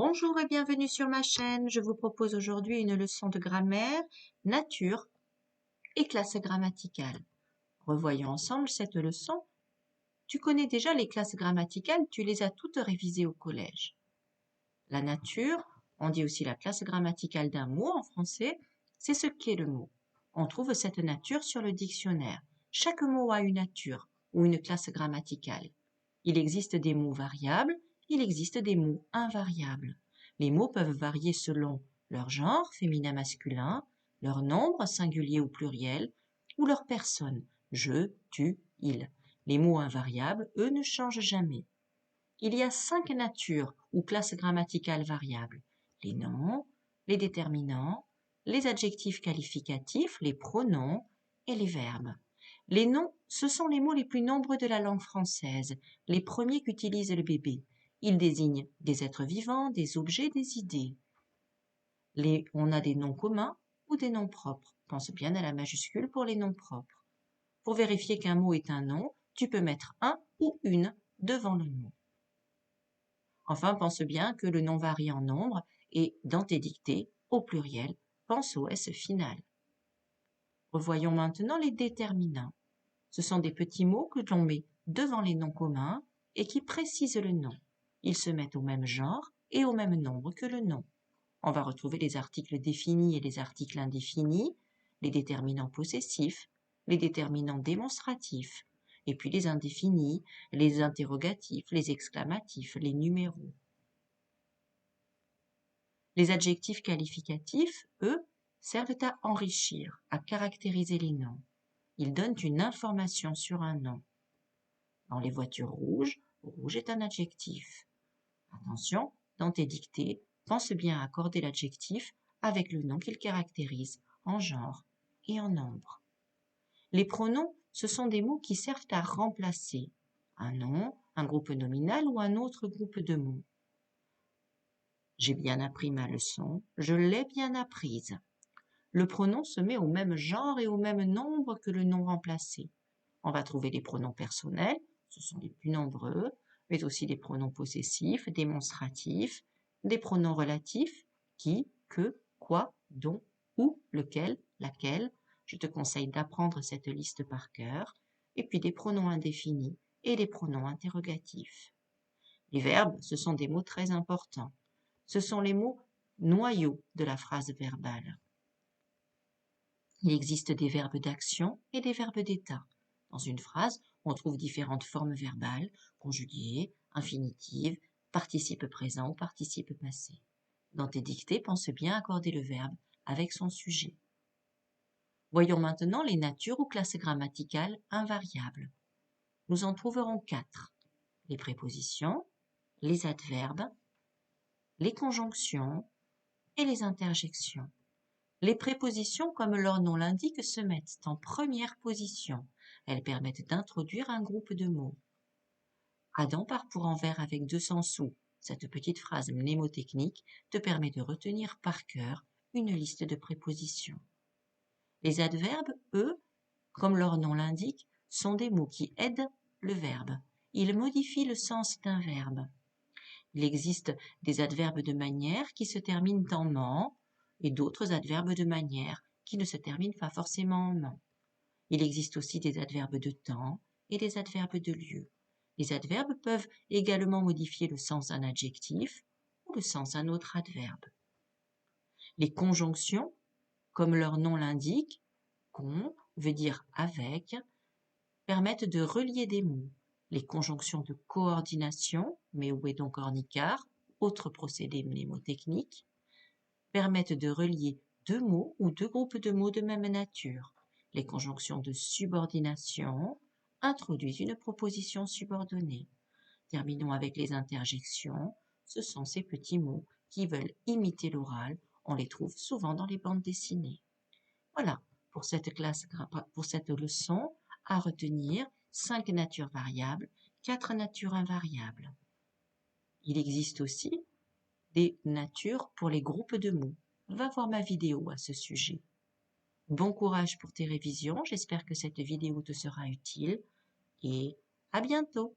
Bonjour et bienvenue sur ma chaîne. Je vous propose aujourd'hui une leçon de grammaire, nature et classe grammaticale. Revoyons ensemble cette leçon. Tu connais déjà les classes grammaticales, tu les as toutes révisées au collège. La nature, on dit aussi la classe grammaticale d'un mot en français, c'est ce qu'est le mot. On trouve cette nature sur le dictionnaire. Chaque mot a une nature ou une classe grammaticale. Il existe des mots variables, il existe des mots invariables. Les mots peuvent varier selon leur genre, féminin-masculin, leur nombre, singulier ou pluriel, ou leur personne, je, tu, il. Les mots invariables, eux, ne changent jamais. Il y a 5 natures ou classes grammaticales variables. Les noms, les déterminants, les adjectifs qualificatifs, les pronoms et les verbes. Les noms, ce sont les mots les plus nombreux de la langue française, les premiers qu'utilise le bébé. Ils désignent des êtres vivants, des objets, des idées. On a des noms communs ou des noms propres. Pense bien à la majuscule pour les noms propres. Pour vérifier qu'un mot est un nom, tu peux mettre un ou une devant le mot. Enfin, pense bien que le nom varie en nombre et, dans tes dictées, au pluriel, pense au S final. Revoyons maintenant les déterminants. Ce sont des petits mots que l'on met devant les noms communs et qui précisent le nom. Ils se mettent au même genre et au même nombre que le nom. On va retrouver les articles définis et les articles indéfinis, les déterminants possessifs, les déterminants démonstratifs, et puis les indéfinis, les interrogatifs, les exclamatifs, les numéros. Les adjectifs qualificatifs, eux, servent à enrichir, à caractériser les noms. Ils donnent une information sur un nom. Dans les voitures rouges, rouge est un adjectif. Attention, dans tes dictées, pense bien à accorder l'adjectif avec le nom qu'il caractérise, en genre et en nombre. Les pronoms, ce sont des mots qui servent à remplacer un nom, un groupe nominal ou un autre groupe de mots. J'ai bien appris ma leçon, je l'ai bien apprise. Le pronom se met au même genre et au même nombre que le nom remplacé. On va trouver les pronoms personnels, ce sont les plus nombreux, mais aussi des pronoms possessifs, démonstratifs, des pronoms relatifs, qui, que, quoi, dont, où, lequel, laquelle. Je te conseille d'apprendre cette liste par cœur, et puis des pronoms indéfinis et des pronoms interrogatifs. Les verbes, ce sont des mots très importants. Ce sont les mots noyaux de la phrase verbale. Il existe des verbes d'action et des verbes d'état. Dans une phrase, on trouve différentes formes verbales, conjuguées, infinitives, participe présent ou participe passé. Dans tes dictées, pense bien accorder le verbe avec son sujet. Voyons maintenant les natures ou classes grammaticales invariables. Nous en trouverons 4. Les prépositions, les adverbes, les conjonctions et les interjections. Les prépositions, comme leur nom l'indique, se mettent en première position. Elles permettent d'introduire un groupe de mots. Adam part pour Anvers avec 200 sous. Cette petite phrase mnémotechnique te permet de retenir par cœur une liste de prépositions. Les adverbes, eux, comme leur nom l'indique, sont des mots qui aident le verbe. Ils modifient le sens d'un verbe. Il existe des adverbes de manière qui se terminent en ment et d'autres adverbes de manière qui ne se terminent pas forcément en ment. Il existe aussi des adverbes de temps et des adverbes de lieu. Les adverbes peuvent également modifier le sens d'un adjectif ou le sens d'un autre adverbe. Les conjonctions, comme leur nom l'indique, con veut dire avec, permettent de relier des mots. Les conjonctions de coordination, mais où est donc ornicard, autre procédé mnémotechnique, permettent de relier deux mots ou deux groupes de mots de même nature. Les conjonctions de subordination introduisent une proposition subordonnée. Terminons avec les interjections. Ce sont ces petits mots qui veulent imiter l'oral. On les trouve souvent dans les bandes dessinées. Voilà, pour cette leçon, à retenir 5 natures variables, 4 natures invariables. Il existe aussi des natures pour les groupes de mots. Va voir ma vidéo à ce sujet. Bon courage pour tes révisions, j'espère que cette vidéo te sera utile et à bientôt.